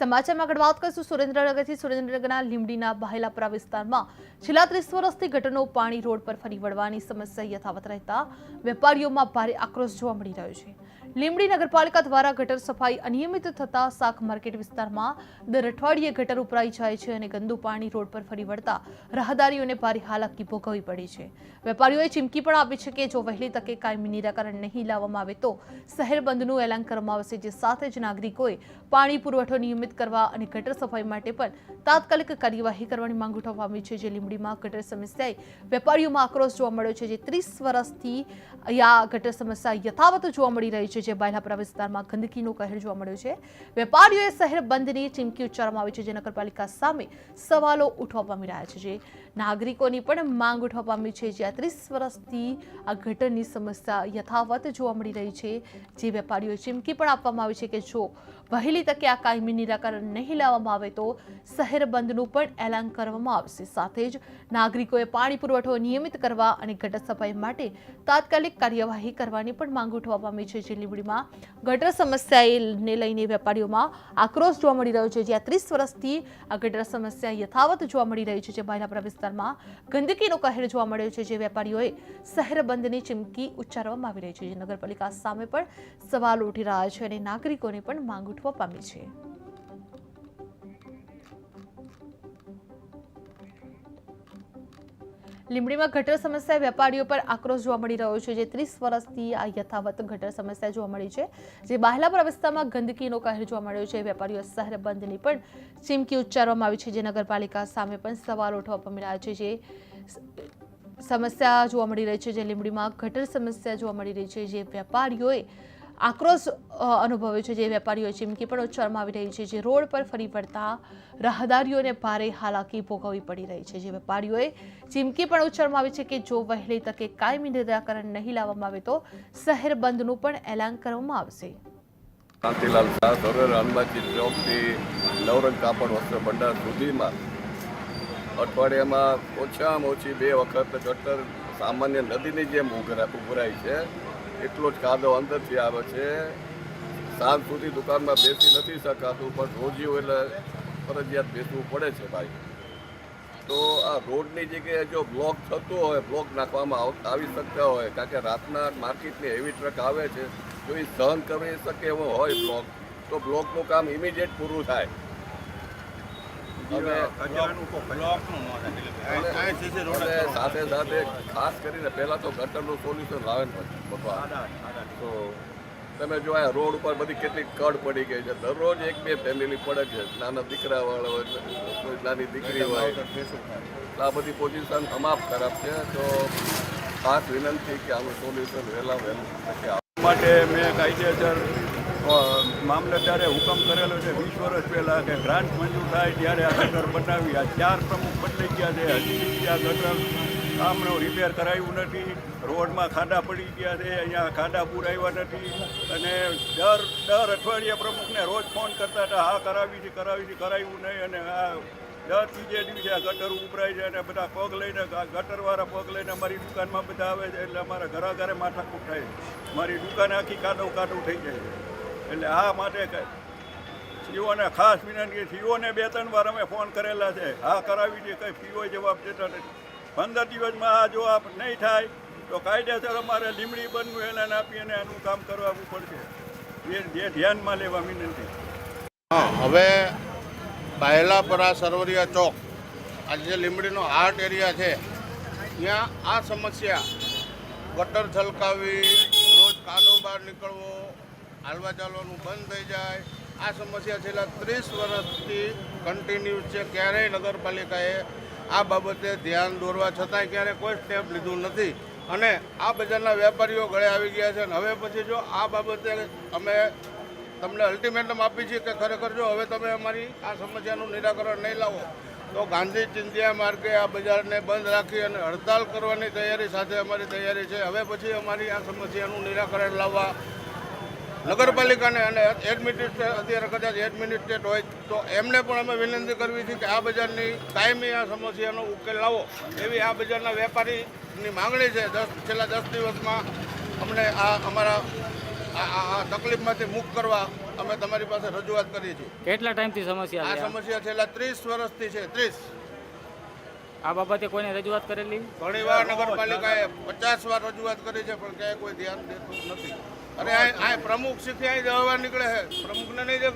સમાચારમાં આગળ વાત કરીશું સુરેન્દ્રનગરથી। સુરેન્દ્રનગરના લીંબડીના બહેલાપરા વિસ્તારમાં છેલ્લા 30 વર્ષથી ગટરનું પાણી રોડ પર ફરી વળવાની સમસ્યા યથાવત રહેતા વેપારીઓમાં ભારે આક્રોશ જોવા મળી રહ્યો છે। લીંબડી નગરપાલિકા દ્વારા ગટર સફાઈ અનિયમિત થતા શાક માર્કેટ વિસ્તારમાં દર અઠવાડિયે ગટર ઉભરાઈ જાય છે અને ગંદુ પાણી રોડ પર ફરી વળતા રાહદારીઓને ભારે હાલાકી ભોગવવી પડી છે। વેપારીઓએ ચીમકી પણ આપી છે કે જો વહેલી તકે કાયમી નિરાકરણ નહીં લાવવામાં આવે તો શહેર બંધનું એલાન કરવામાં આવશે, જે સાથે જ નાગરિકોએ પાણી પુરવઠો નિયમિત કરવા અને ગટર સફાઈ માટે પણ તાત્કાલિક કાર્યવાહી કરવાની માંગ ઉઠવા પામી છે। જે લીંબડીમાં ગટર સમસ્યાએ વેપારીઓમાં આક્રોશ જોવા મળ્યો છે, જે 30 વર્ષથી આ ગટર સમસ્યા યથાવત જોવા મળી રહી છે। જે બહેલાપરા વિસ્તારમાં ગંદકીનો કહેર જોવા મળ્યો છે। વેપારીઓએ શહેર બંધની ચીમકી ઉચ્ચારવામાં આવી છે, જે નગરપાલિકા સામે સવાલો ઉઠવા પામી રહ્યા છે। જે નાગરિકોની પણ માંગ ઉઠવા પામી છે, જે 30 વર્ષથી આ ગટરની સમસ્યા યથાવત જોવા મળી રહી છે। જે વેપારીઓએ ચીમકી પણ આપવામાં આવી છે કે જો વહેલી તકે આ કાયમી નિરાકરણ નહીં લાવવામાં આવે તો શહેર બંધનું પણ એલાન કરવામાં આવશે। સાથે જ નાગરિકોએ પાણી પુરવઠો નિયમિત કરવા અને ગટર સફાઈ માટે તાત્કાલિક કાર્યવાહી કરવાની પણ માંગ ઉઠવા પામી છે। જે લીંબડીમાં ગટર સમસ્યાને લઈને વેપારીઓમાં આક્રોશ જોવા મળી રહ્યો છે, જ્યાં 30 વર્ષથી આ ગટર સમસ્યા યથાવત જોવા મળી રહી છે। જે બહેલાપરા વિસ્તારમાં ગંદકીનો કહેર જોવા મળ્યો છે, જે વેપારીઓએ શહેર બંધની ચીમકી ઉચ્ચારવામાં આવી રહી છે। જે નગરપાલિકા સામે પણ સવાલ ઉઠી રહ્યા છે અને નાગરિકોને પણ માંગ ઉઠવા પામી છે। લીંબડીમાં ગટર સમસ્યા વેપારીઓ પર આક્રોશ જોવા મળી રહ્યો છે, જે 30 વર્ષથી આ યથાવત ગટર સમસ્યા જોવા મળી છે। જે બહેલાપરા વિસ્તારમાં ગંદકીનો કહેર જોવા મળ્યો છે, વેપારીઓ શહેર બંધની પણ ચીમકી ઉચ્ચારવામાં આવી છે। જે નગરપાલિકા સામે પણ સવાલ ઉઠવા પામી રહ્યા છે। જે સમસ્યા જોવા મળી રહી છે, જે લીંબડીમાં ગટર સમસ્યા જોવા મળી રહી છે, જે વેપારીઓએ આક્રોશ અનુભવ્યો છે। જે વેપારીઓએ ચીમકી પણ ઉચ્ચારવામાં આવી રહી છે, જે રોડ પર ફરી વળતા રાહદારીઓને ભારે હાલાકી ભોગવવી પડી રહી છે। જે વેપારીઓએ ચીમકી પણ ઉચ્ચારવામાં આવી છે કે જો વહેલી તકે કાયમી નિરાકરણ નહીં લાવવામાં આવે તો શહેર બંધનું પણ એલાન કરવામાં આવશે। કાંતિલાલ શાહ ધોરણ હનુમાનજી ચોકથી નવરંગ કાપડ વસ્ત્ર ભંડાર સુધીમાં અઠવાડિયામાં ઓછામાં ઓછી 2 વખત ગટર સામાન્ય નદીની જેમ ઉભરાય છે। એટલો જ કાદવ અંદરથી આવે છે। સાંજ સુધી દુકાનમાં બેસી નથી શકાતું, પણ રોજીઓ એટલે ફરજિયાત બેસવું પડે છે ભાઈ। તો આ રોડની જગ્યાએ જો બ્લોક થતો હોય, બ્લોક નાખવામાં આવી શકતા હોય, કારણ કે રાતના માર્કેટની હેવી ટ્રક આવે છે, જો એ સહન કરી શકે એવો હોય બ્લોક, તો બ્લોકનું કામ ઇમિડિયેટ પૂરું થાય। અને સાથે સાથે ખાસ કરીને પહેલાં તો ગટરનું સોલ્યુશન લાવે ને બાપા। તો તમે જો આ રોડ ઉપર બધી કેટલી કડ પડી ગઈ છે, દરરોજ 1-2 ફેમિલી પડે છે, નાના દીકરાવાળા હોય, કોઈ નાની દીકરી હોય, આ બધી પોઝિશન અમાપ ખરાબ છે। તો ખાસ વિનંતી કે આનું સોલ્યુશન વહેલા વહેલું માટે મેં કાયદેસર મામલતદારે હુકમ કરેલો છે 20 વર્ષ પહેલાં કે ગ્રાન્ટ મંજૂર થાય ત્યારે આ ગટર બનાવી। આ 4 પ્રમુખ બદલાઈ ગયા છે, હજી આ ગટર કામનો રિપેર કરાવ્યું નથી। રોડમાં ખાડા પડી ગયા છે, અહીંયા ખાડા પૂરાવ્યા નથી। અને દર અઠવાડિયે પ્રમુખને રોજ ફોન કરતા હતા, હા કરાવ્યું છે કરાવ્યું નહીં। અને આ દર ત્રીજે દિવસે આ ગટર ઉભરાય છે અને બધા પગ લઈને ગટરવાળા પગ લઈને અમારી દુકાનમાં બધા આવે છે, એટલે અમારા ઘરે માથાકૂટ થાય છે। મારી દુકાન આખી કાદવ થઈ જાય છે। એટલે આ માટે સીઓને ખાસ વિનંતી, સીઓને 2-3 વાર અમે ફોન કરેલા છે, હા કરાવી છે, કંઈ સીઓ જવાબ દેતા નથી। 15 દિવસમાં આ જો આ નહીં થાય તો કાયદેસર અમારે લીંબડી બંધનું એલાન આપી અને આનું કામ કરવું પડશે, જે ધ્યાનમાં લેવા વિનંતી। હવે બહેલાપરા સરવરિયા ચોક આજે લીંબડીનો હાર્ટ એરિયા છે, ત્યાં આ સમસ્યા ગટર છલકાવી, રોજ કાદવ બહાર નીકળવો, હાલવા ચાલવાનું બંધ થઈ જાય, આ સમસ્યા છેલ્લા 30 વર્ષથી કન્ટિન્યુ છે। ક્યારેય નગરપાલિકાએ આ બાબતે ધ્યાન દોરવા છતાંય ક્યારેય કોઈ સ્ટેપ લીધું નથી અને આ બજારના વેપારીઓ ગળે આવી ગયા છે। હવે પછી જો આ બાબતે અમે તમને અલ્ટિમેટમ આપી છે કે ખરેખર જો હવે તમે અમારી આ સમસ્યાનું નિરાકરણ નહીં લાવો તો ગાંધી ચિંધ્યા માર્ગે આ બજારને બંધ રાખી અને હડતાલ કરવાની તૈયારી સાથે અમારી તૈયારી છે। હવે પછી અમારી આ સમસ્યાનું નિરાકરણ લાવવા નગરપાલિકાને અને એડમિનિસ્ટ્રેટ અત્યારે કદાચ એડમિનિસ્ટ્રેટ હોય તો એમને પણ અમે વિનંતી કરવી છે કે આ બજારની કાયમી આ સમસ્યાનો ઉકેલ લાવો, એવી આ બજારના વેપારીની માંગણી છે। છેલ્લા 10 દિવસમાં અમને આ અમારા આ તકલીફમાંથી મુક્ત કરવા અમે તમારી પાસે રજૂઆત કરી છે. કેટલા ટાઈમથી સમસ્યા આ છે આ? સમસ્યા છેલ્લા 30 વર્ષથી છે. 30 આ બાબતે કોઈને રજૂઆત કરેલી? ઘણી વાર નગરપાલિકાએ 50 વાર રજૂઆત કરી છે પણ ક્યાંય કોઈ ધ્યાન દેતું નથી. અરે આ પ્રમુખ શીખી અહીં હવા નીકળે છે, પ્રમુખને નહીં દેખાય.